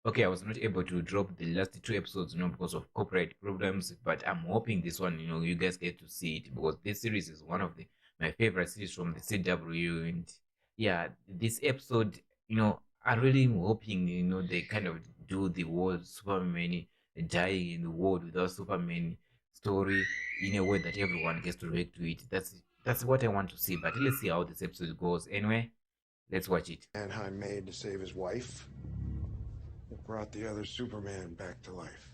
Okay, I was not able to drop the last two episodes, because of copyright problems, but I'm hoping this one, you guys get to see it because this series is one of my favorite series from the CW. And yeah, this episode, I'm really hoping, they kind of do the whole Superman dying in the world without Superman story in a way that everyone gets to relate to it. That's what I want to see. But let's see how this episode goes. Anyway, let's watch it. Anaheim made to save his wife. It brought the other Superman back to life.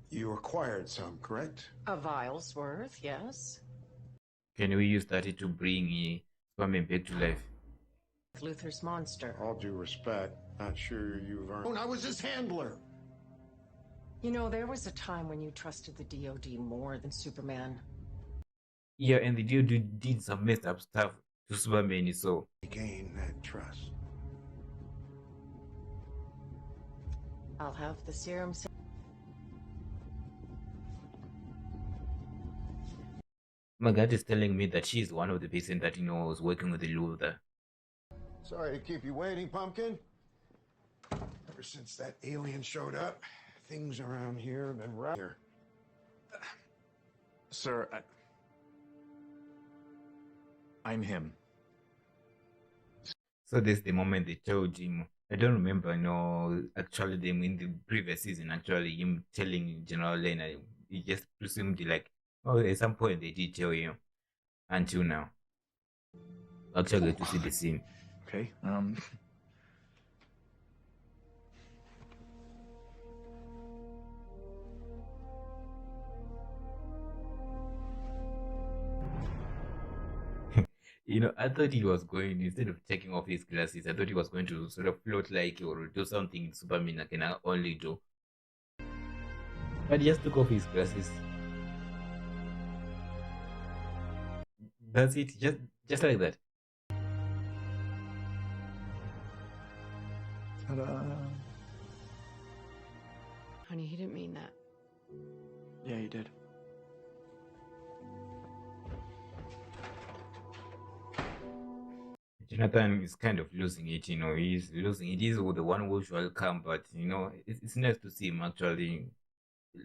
You acquired some, correct? A vial's worth, yes. Can we use that to bring Superman back to life? Luther's monster. All due respect, not sure you've earned. I was his handler. You know, there was a time when you trusted the DOD more than Superman. Yeah, and the dude did some messed up stuff to Superman, so Gain that trust. I'll have the serum. my gut is telling me that she's one of the person that was working with the Luther. Sorry to keep you waiting, Pumpkin. Ever since that alien showed up, things around here have been rough. Here. Sir, I'm him. So this is the moment they told him. I don't remember, actually them in the previous season, actually him telling General Lena. He just presumed like, oh, at some point they did tell him. Until now. Actually get to see the scene. Okay, I thought he was going, instead of taking off his glasses, I thought he was going to sort of float like or do something Superman can only do. But he just took off his glasses. That's it, just like that. ta-da. Honey, he didn't mean that. Yeah, you did. Jonathan is kind of losing it, he's losing it. He's the one who shall come, but it's nice to see him actually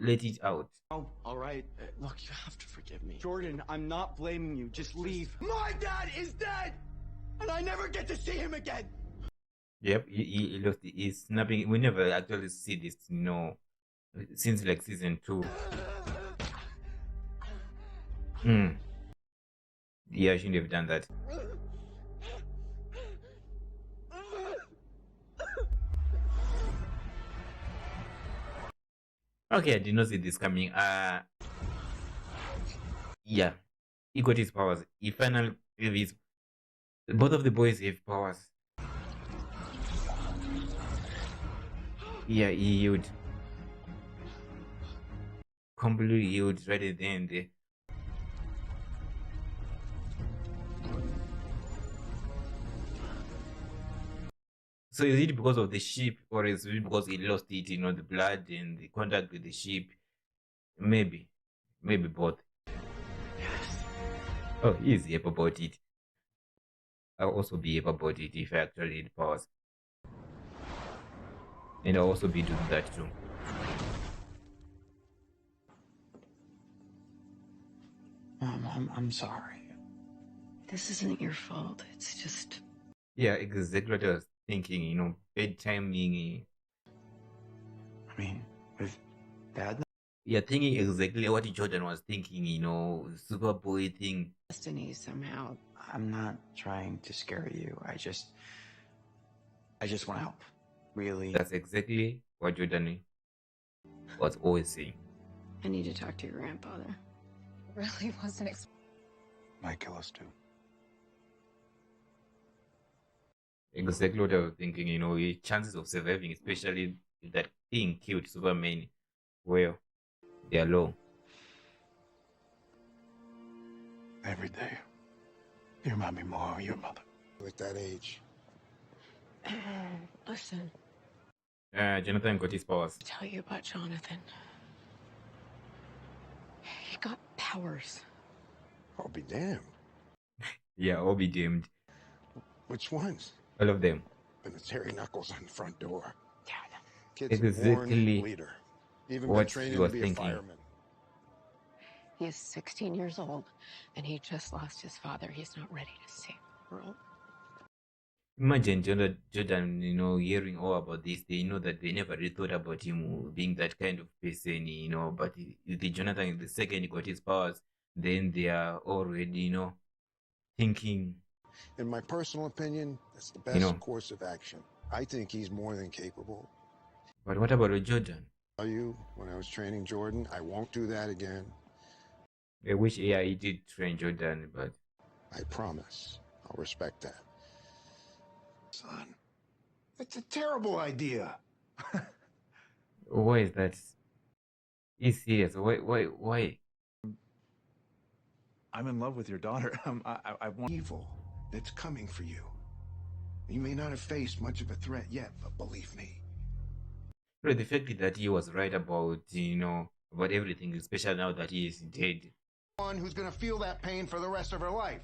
let it out. Oh, all right. Look, you have to forgive me. Jordan, I'm not blaming you. Just leave. My dad is dead! And I never get to see him again! Yep, he lost it. He's snapping. We never actually see this, since like season 2. Yeah, I shouldn't have done that. Okay, I did not see this coming. Yeah, he got his powers. He finally gave his. Both of the boys have powers. Yeah, he healed. Completely healed right at the end. So is it because of the ship, or is it because he lost it, the blood and the contact with the ship? Maybe both. Yes. Oh, he's happy about it. I'll also be happy about it if I actually had powers. And I'll also be doing that too. Mom, I'm sorry. This isn't your fault. It's just. Yeah, exactly what I was thinking, bad timing. I mean, with Dad. Yeah, thinking exactly what Jordan was thinking, Superboy thing. Destiny somehow. I'm not trying to scare you. I just want to help. Really. That's exactly what Jordan was always saying. I need to talk to your grandfather. Really wasn't Might kill us too. Exactly what I was thinking, his chances of surviving, especially if that thing killed Superman, well, they are low. Every day, you remind me more of your mother. At that age. Listen, Jonathan got his powers. I'll tell you about Jonathan. He got powers. I'll be damned. Yeah, all be damned. Which ones? All of them. And the Terry Knuckles on the front door. Yeah, kid's a born exactly leader. Even been what he training to was be a thinking. fireman. He is 16 years old, and he just lost his father. He's not ready to save the world. Imagine Jordan, hearing all about this. They know that they never really thought about him being that kind of person, But the Jonathan, the second he got his powers, then they are already, thinking, In my personal opinion, that's the you best know. course of action. I think he's more than capable. But what about Jordan? Tell you, when I was training Jordan, I won't do that again. I wish, yeah, he did train Jordan, but I promise. I'll respect that. Son, it's a terrible idea. why is that? He's serious. Why? I'm in love with your daughter. I want. Evil that's coming for you. You may not have faced much of a threat yet, but believe me. But the fact that he was right about, about everything, especially now that he is dead. One who's gonna feel that pain for the rest of her life.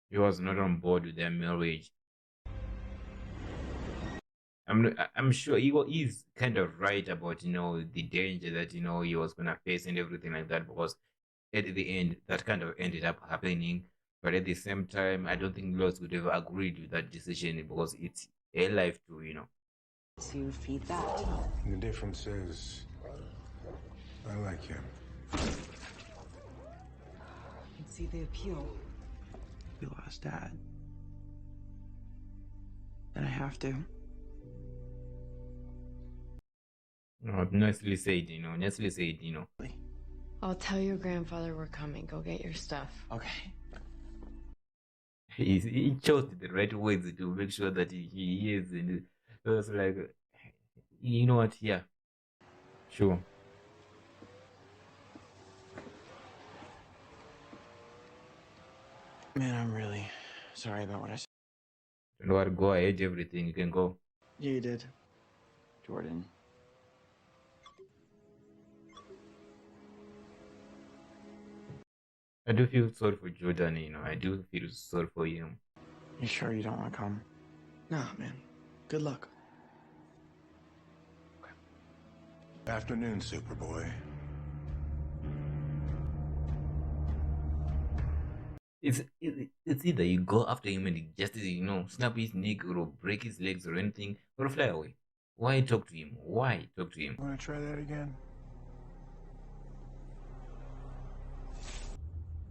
He was not on board with their marriage. I'm sure he's kind of right about the danger that he was gonna face and everything like that, because at the end that kind of ended up happening. But at the same time, I don't think Lois would ever agreed with that decision because it's a life too, To feed that. The difference is, I like him. I can see the appeal. We lost Dad. And I have to. Nicely said, nicely said, I'll tell your grandfather we're coming. Go get your stuff. Okay. he chose the right words to make sure that he hears, and it was like, you know what, yeah, sure. Man, I'm really sorry about what I said. Don't worry, go ahead, everything, you can go. Yeah, you did. Jordan. I do feel sorry for Jordan, I do feel sorry for him. You sure you don't want to come? Nah, man. Good luck. Afternoon, Superboy. It's either you go after him and just snap his neck or break his legs or anything, or fly away. Why talk to him? Why talk to him? Want to try that again?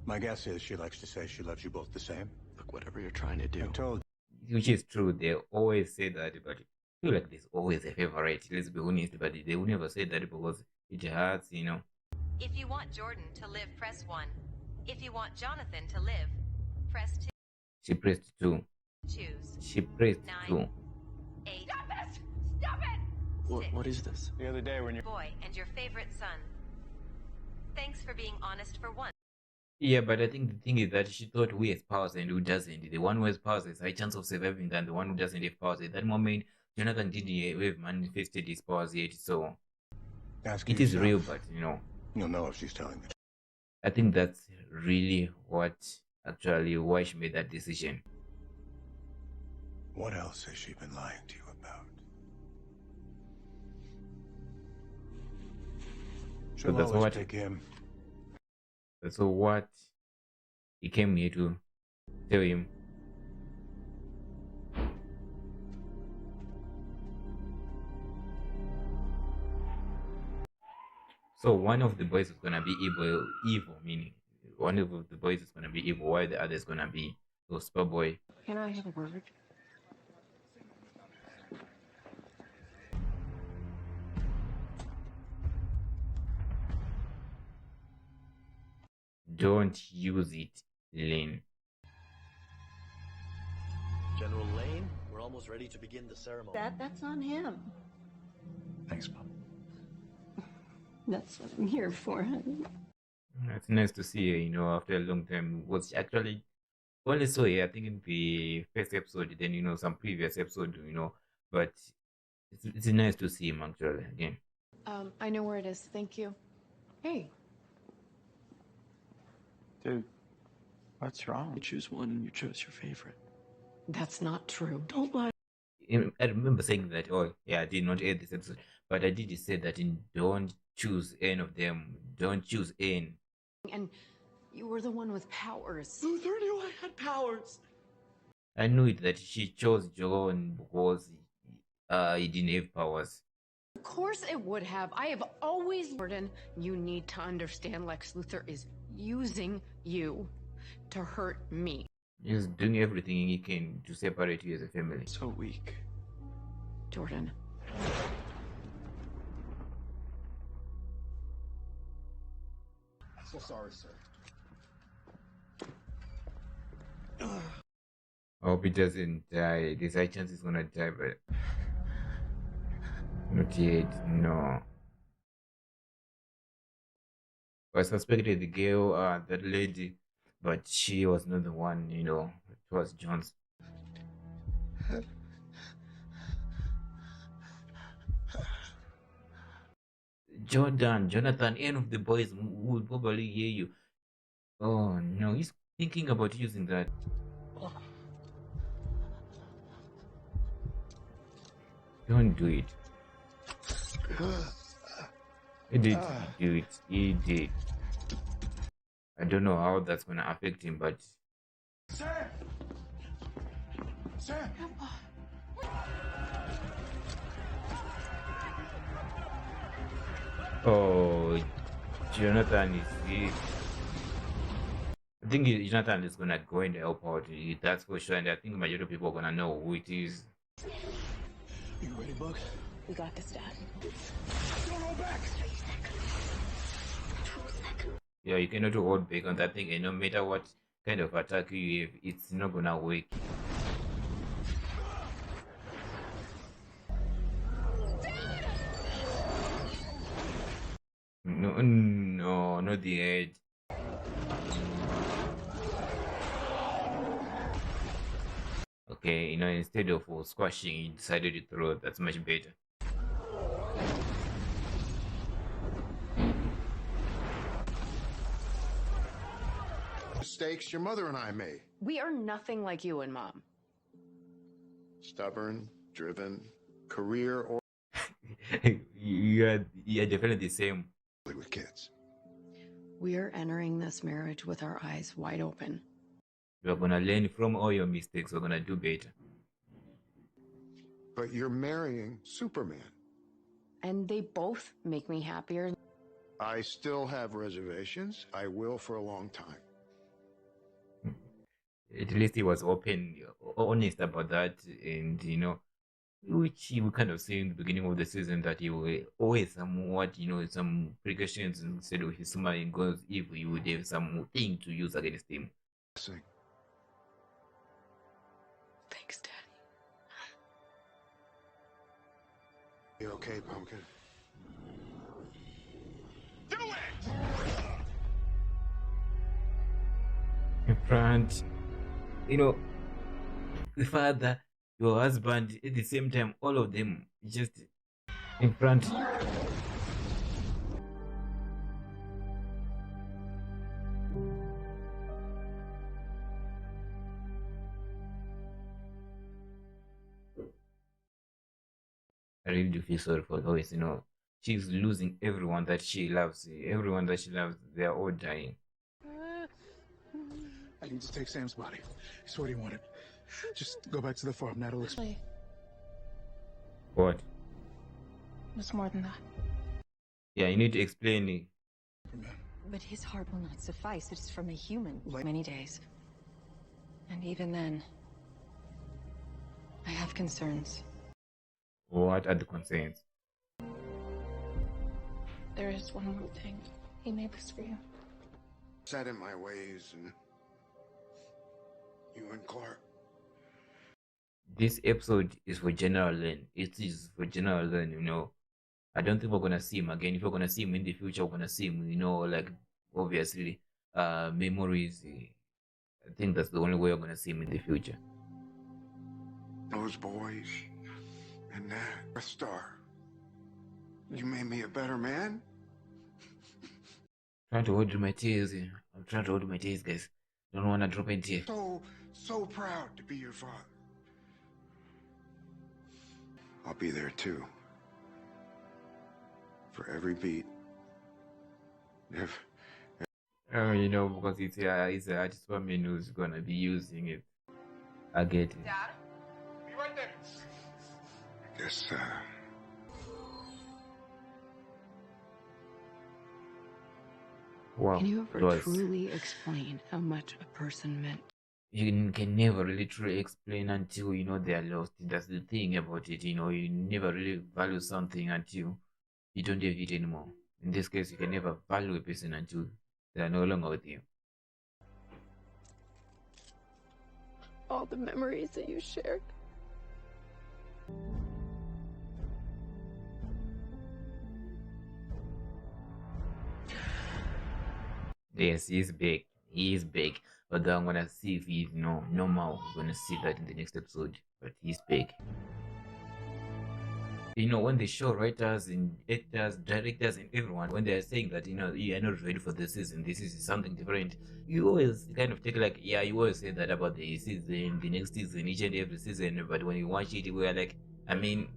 My guess is she likes to say she loves you both the same. Look, whatever you're trying to do. I told Which is true. They always say that, but I feel like there's always a favorite. Let's be honest, but they will never say that because it hurts, If you want Jordan to live, press 1. If you want Jonathan to live, press 2. She pressed 2. Choose. She pressed 2. 8. Stop it! Stop it! What is this? the other day when you Boy and your favorite son. Thanks for being honest for once. Yeah, but I think the thing is that she thought who has powers and who doesn't. The one who has powers has a high chance of surviving than the one who doesn't have powers. At that moment, Jonathan didn't have manifested his powers yet, so ask it is yourself, real, but you'll know if she's telling the truth. I think that's really what actually why she made that decision. What else has she been lying to you about? She'll that's always what- pick him. So what he came here to tell him. So one of the boys is gonna be evil, meaning one of the boys is gonna be evil, while the other is gonna be so Superboy. Can I have a word? Don't use it, Lynn. General Lane, we're almost ready to begin the ceremony. That's on him. Thanks, Mom. That's what I'm here for, honey. It's nice to see her, after a long time. Was actually only saw her, I think, in the first episode, then, some previous episode, but it's nice to see him actually again. I know where it is. Thank you. Hey, Dude, What's wrong? You choose one and you chose your favorite. That's not true. Don't lie. I remember saying that, oh, yeah, I did not add this episode, but I did say that in don't choose any of them. Don't choose any. And you were the one with powers. Luther knew I had powers. I knew it that she chose John because he didn't have powers. Of course it would have. I have always, Jordan, you need to understand Lex Luthor is using you to hurt me. He's doing everything he can to separate you as a family. So weak. Jordan. So sorry, sir. I hope he doesn't die. There's a chance he's gonna die, but not yet. No. I suspected the girl, that lady, but she was not the one. It was John's. Jonathan, any of the boys will probably hear you. Oh no, he's thinking about using that. Don't do it. He did do it. He did. I don't know how that's gonna affect him, but Sam! Sam! oh, Jonathan is. I think Jonathan is gonna go and help out. That's for sure, and I think majority of people are gonna know who it is. You ready, Bug? We got this, Dad. Don't hold back! Yeah, you cannot hold back on that thing, and no matter what kind of attack you have, it's not gonna work. No, no, not the head. Okay, instead of squashing, he decided to throw. That's much better. Mistakes your mother and I made. We are nothing like you and Mom. Stubborn, driven, career or you're definitely the same. with kids. We're entering this marriage with our eyes wide open. We're gonna learn from all your mistakes. We're gonna do better. But you're marrying Superman. And they both make me happier. I still have reservations. I will for a long time. At least he was honest about that, and which he would kind of say in the beginning of the season that he will always somewhat, some precautions instead of his smile goes if he would have something to use against him. Sing. Thanks, Daddy. You okay, Pumpkin? Do it! In front, the father, your husband, at the same time, all of them just in front. I really do feel sorry for Lois. She's losing everyone that she loves. Everyone that she loves, they're all dying. I need to take Sam's body. It's what he wanted. Just go back to the farm. That'll explain. What? It was more than that. Yeah, you need to explain it. But his heart will not suffice. It is from a human. Many days. And even then, I have concerns. What are the concerns? There is one more thing. He made this for you. Set in my ways and you and Clark. This episode is for General Len. It is for General Len, I don't think we're gonna see him again. If we're gonna see him in the future, we're gonna see him, like obviously, memories. I think that's the only way we're gonna see him in the future. Those boys and that North Star. You made me a better man? Trying to hold my tears. I'm trying to hold my tears, guys. Don't wanna drop in here. So proud to be your father. I'll be there too. For every beat. You know, because it's a Superman who's gonna be using it. I get it. Dad? Be right there. I guess, Wow. Can you ever Lois, truly explain how much a person meant? you can never really truly explain until you know they are lost. That's the thing about it. You know, you never really value something until you don't have it anymore. In this case, you can never value a person until they are no longer with you. All the memories that you shared. Yes, he's big. He is big. But I'm gonna see if he's normal. We're gonna see that in the next episode. But he's big. You know, when the show writers and actors, directors, and everyone, when they're saying that, you know, you are not ready for the season, this is something different, you always kind of take like, yeah, you always say that about the season, the next season, each and every season, but when you watch it, we're like, I mean,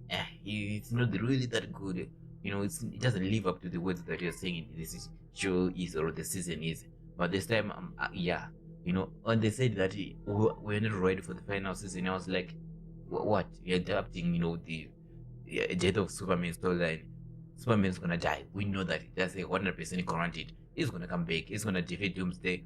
it's not really that good. You know, it doesn't live up to the words that you're saying this show is or the season is. But this time, yeah, you know, when they said that we're not ready for the final season, I was like, what? You're adapting, you know, the death of Superman storyline. Superman's gonna die. We know that. That's a 100% guaranteed. He's gonna come back. He's gonna defeat Doomsday.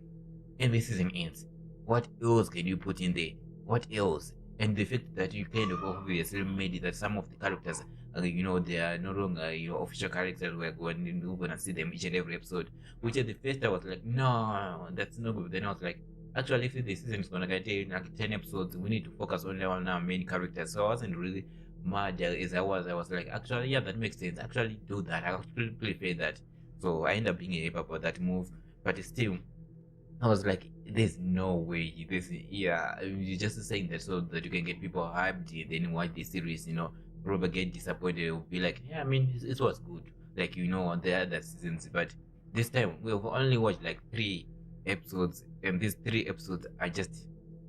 And the season ends. What else can you put in there? What else? And the fact that you kind of obviously made it that some of the characters, you know, they are no longer official characters. We're gonna see them each and every episode. Which at the first I was like, no, that's no good. Then I was like, actually, if the season is gonna get like 10 episodes, we need to focus only on our main characters. So I wasn't really mad as I was like, actually, yeah, that makes sense. Actually, do that. I actually prefer that. So I ended up being happy about that move, but still, I was like, there's no way. This, yeah, you're just saying that so that you can get people hyped, then watch the series, you know, probably get disappointed. Will be like, yeah, I mean, it was good, like you know, on the other seasons, but this time we've only watched like 3 episodes, and these 3 episodes are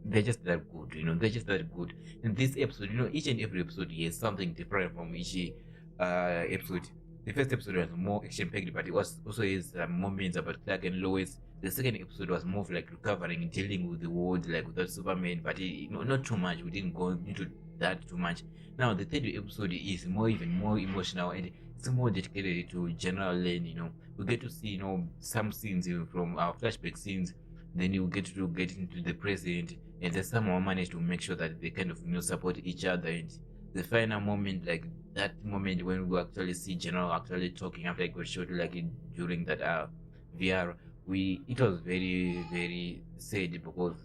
they're just that good, you know, they're just that good. And this episode, you know, each and every episode is something different from each episode. The first episode was more action packed, but it was also has moments about Clark and Lois. The second episode was more of like recovering, dealing with the world, like without Superman, but not too much. We didn't go into that too much. Now the third episode is even more emotional, and it's more dedicated to general Lane. You know, we get to see some scenes from our flashback scenes. Then you get to get into the present, and then somehow manage to make sure that they kind of support each other. And the final moment, like that moment when we actually see General actually talking after it got shot, like during that VR, it was very sad because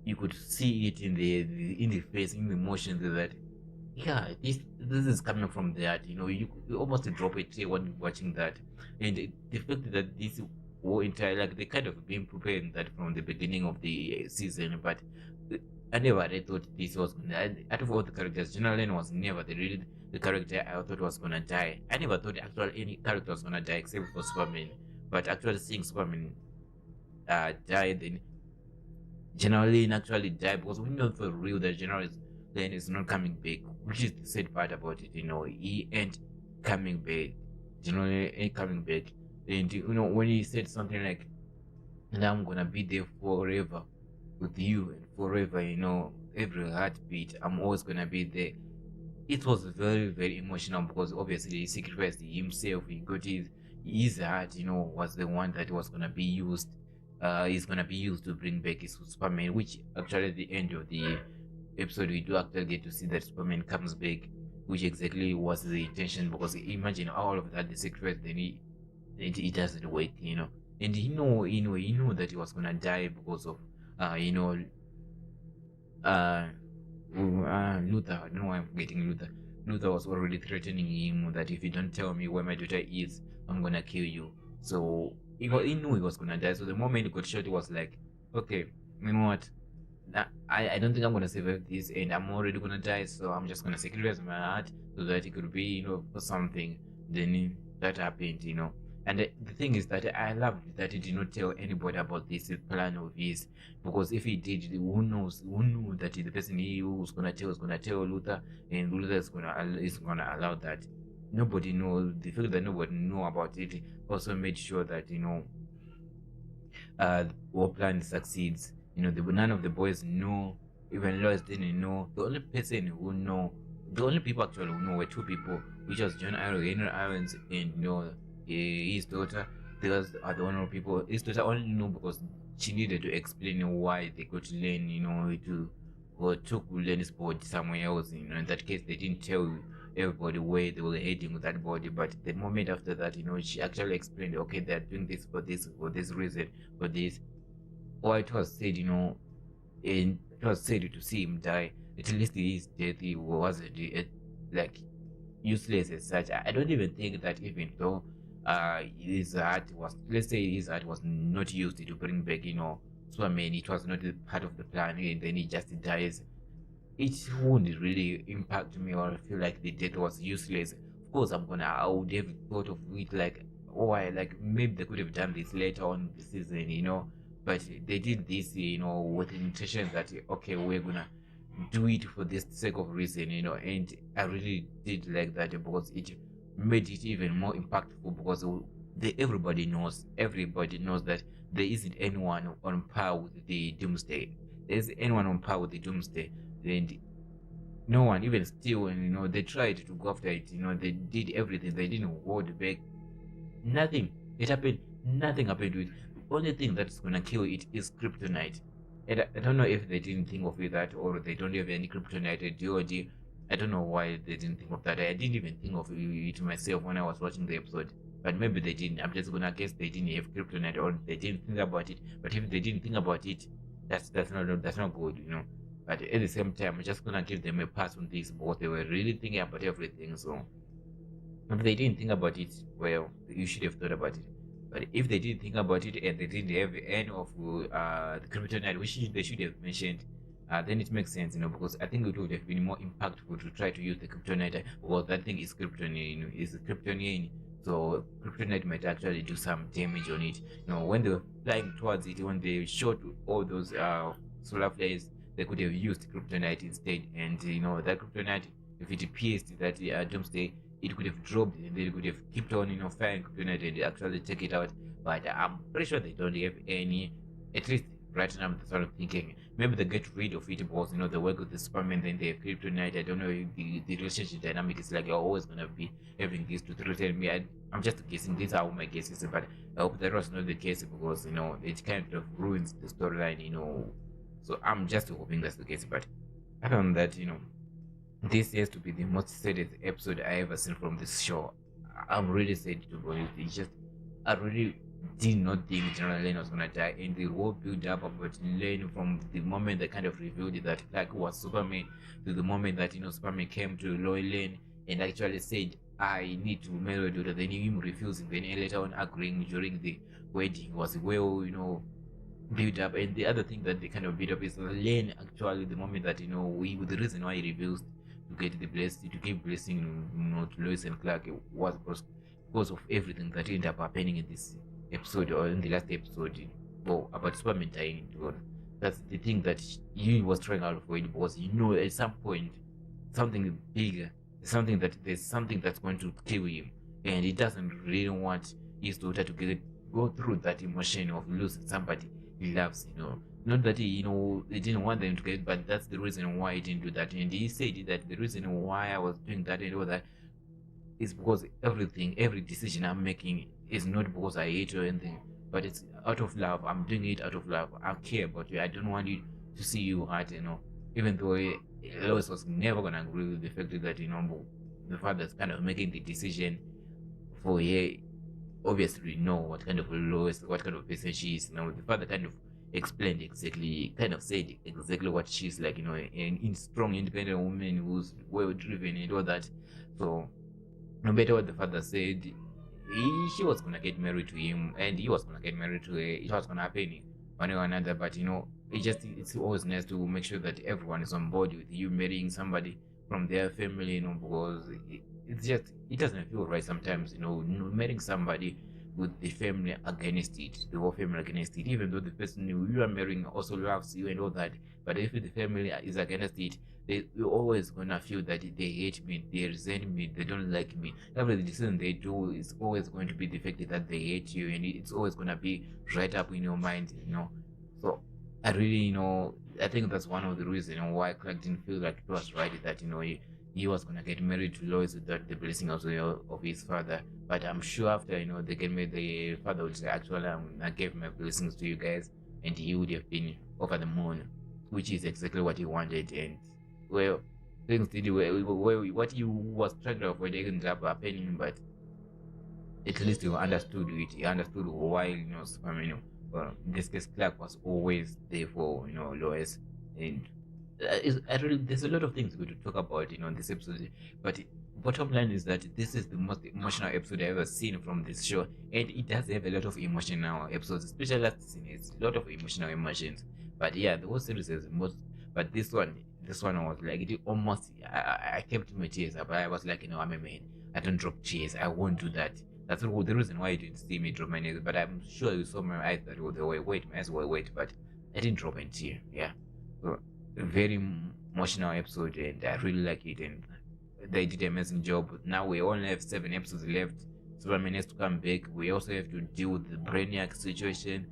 you could see it in the face, in the emotions that yeah, this is coming from that. You know, you almost drop a tear when watching that, and the fact that this whole entire like they kind of been preparing that from the beginning of the season, but I never really thought this was gonna. Out of all the characters, General was never the character I thought was gonna die. I never thought actually any character was gonna die except for Superman. But actually seeing Superman die, then Generally actually die because we know for real that then is not coming back, which is the sad part about it. You know, he ain't coming back. Generally ain't coming back. And you know, when he said something like, "And I'm gonna be there forever with you and forever," you know, every heartbeat, I'm always gonna be there. It was very emotional because obviously he sacrificed himself. He got his heart, you know, was the one that was gonna be used. Is gonna be used to bring back his Superman, which actually at the end of the episode we do actually get to see that Superman comes back, which exactly was the intention. Because imagine all of that the sacrifice, then it doesn't work, you know. And he knew that he was gonna die because of you know uh Luther. I don't know why I'm forgetting Luther. Luther was already threatening him that if you don't tell me where my daughter is, I'm gonna kill you. So he knew he was gonna die. So the moment he got shot, he was like, okay, you know what? I don't think I'm gonna survive this, and I'm already gonna die. So I'm just gonna sacrifice my heart so that it could be, you know, for something. Then that happened, you know. And the thing is that I loved that he did not tell anybody about this plan of his, because if he did, who knows? Who knew that the person he was gonna tell Luther, and Luther is gonna allow that. Nobody knows. The fact that nobody know about it also made sure that our plan succeeds. None of the boys know. Even Lois didn't know. The only person who know, the only people actually who know were two people, which was John Henry Irons and his daughter. Those are the only people. His daughter only knew because she needed to explain why they got to learn, to or took Len's body somewhere else. In that case, they didn't tell everybody where they were heading with that body. But the moment after that, she actually explained, okay, they're doing this for this reason, for this. Or it was said, and it was said to see him die. At least his death he wasn't like useless as such. I don't even think that even though his heart was, let's say his heart was not used to bring back, Superman, it was not a part of the plan, and then he just dies. It wouldn't really impact me or feel like the death was useless. Of course, I would have thought of it like, oh, like maybe they could have done this later on in the season, but they did this, with the intention that, okay, we're gonna do it for this sake of reason, and I really did like that because it made it even more impactful because everybody knows that there isn't anyone on par with the Doomsday. There's anyone on par with the Doomsday, and no one, even still, and they tried to go after it. They did everything. They didn't hold back. Nothing. It happened. Nothing happened to it. The only thing that's gonna kill it is kryptonite. And I don't know if they didn't think of it that, or they don't have any kryptonite ideology. I don't know why they didn't think of that. I didn't even think of it myself when I was watching the episode. But maybe they didn't. I'm just gonna guess they didn't have kryptonite, or they didn't think about it. But if they didn't think about it, that's not good. But at the same time, I'm just gonna give them a pass on this because they were really thinking about everything. So if they didn't think about it, well, you should have thought about it. But if they didn't think about it and they didn't have any of the kryptonite, which they should have mentioned, then it makes sense, because I think it would have been more impactful to try to use the kryptonite because that thing is kryptonite, is kryptonian. So kryptonite might actually do some damage on it. When they were flying towards it, when they shot all those solar flares, they could have used kryptonite instead. And that kryptonite, if it pierced that Doomsday, it could have dropped and they could have kept on, firing kryptonite and actually take it out. But I'm pretty sure they don't have any, at least right now. I'm sort of thinking maybe they get rid of it because they work with the Superman, then they have kryptonite. I don't know if the relationship dynamic is like you're always gonna be having this to threaten me. I'm just guessing. These are all my guesses, but I hope that was not the case because it kind of ruins the storyline. So I'm just hoping that's the case. But I found that this has to be the most saddest episode I ever seen from this show. I'm really sad to be honest. It's just I really did not think General Lane was gonna die, and the whole build up about Lane from the moment they kind of revealed that Clark was Superman to the moment that Superman came to Lois Lane and actually said, "I need to marry your daughter." Then him refusing, then later on agreeing during the wedding was well, build up. And the other thing that they kind of build up is Lane actually the moment that the reason why he refused to get the blessing, to give blessing to Lois and Clark was because of everything that ended up happening in this episode or in the last episode, well, about Superman dying. That's the thing that he was trying out for it because at some point something bigger, there's something that's going to kill him, and he doesn't really want his daughter to go through that emotion of losing somebody he loves. Not that he didn't want them to get, but that's the reason why he didn't do that. And he said that the reason why I was doing that and all that is because every decision I'm making is not because I hate you or anything, but it's out of love. I'm doing it out of love. I care about you. I don't want you to see you hurt, even though Lois was never gonna agree with the fact that the father's kind of making the decision for her. Obviously know what kind of Lois, what kind of person she is. The father kind of explained exactly, kind of said exactly what she's like, an strong, independent woman who's well driven and all that. So no matter what the father said, she was gonna get married to him, and he was gonna get married to her. It was gonna happen one way or another. But it's always nice to make sure that everyone is on board with you marrying somebody from their family, because it doesn't feel right sometimes, marrying somebody with the family against it, the whole family against it, even though the person you are marrying also loves you and all that. But if the family is against it, you're always gonna feel that they hate me, they resent me, they don't like me. Every decision they do is always going to be the fact that they hate you, and it's always gonna be right up in your mind, So I really, I think that's one of the reasons why Clark didn't feel like it was right that he was gonna get married to Lois without the blessing of his father. But I'm sure after they get married, the father would say, "Actually, I gave my blessings to you guys," and he would have been over the moon, which is exactly what he wanted. And well, things did what he was trying to avoid ended up happening, but at least he understood it. He understood why Superman. In this case, Clark was always there for Lois, and there's a lot of things we could talk about in this episode, but bottom line is that this is the most emotional episode I've ever seen from this show, and it does have a lot of emotional episodes, especially last scene. It's a lot of emotional emotions, but yeah, the whole series is most. But this one was like it almost. I kept my tears up. I was like, I'm a man. I don't drop tears. I won't do that. That's the reason why you didn't see me drop my tears. But I'm sure you saw my eyes that they were wet. My eyes were wet, but I didn't drop a tear. Yeah. So a very emotional episode, and I really like it, and they did an amazing job. Now we only have 7 episodes left. Superman has to come back. We also have to deal with the Brainiac situation.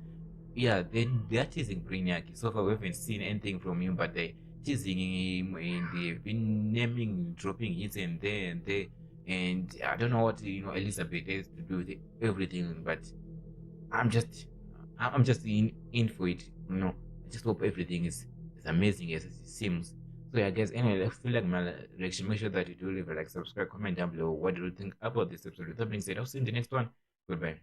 Yeah, then they're teasing Brainiac. So far we haven't seen anything from him, but they're teasing him, and they've been dropping hints and there and there. And I don't know what Elizabeth has to do with everything, but I'm just in for it. I just hope everything is as amazing as it seems. So yeah, guys. Anyway, I feel like my reaction. Make sure that you do leave a like, subscribe, comment down below. What do you think about this episode? With that being said, I'll see you in the next one. Goodbye.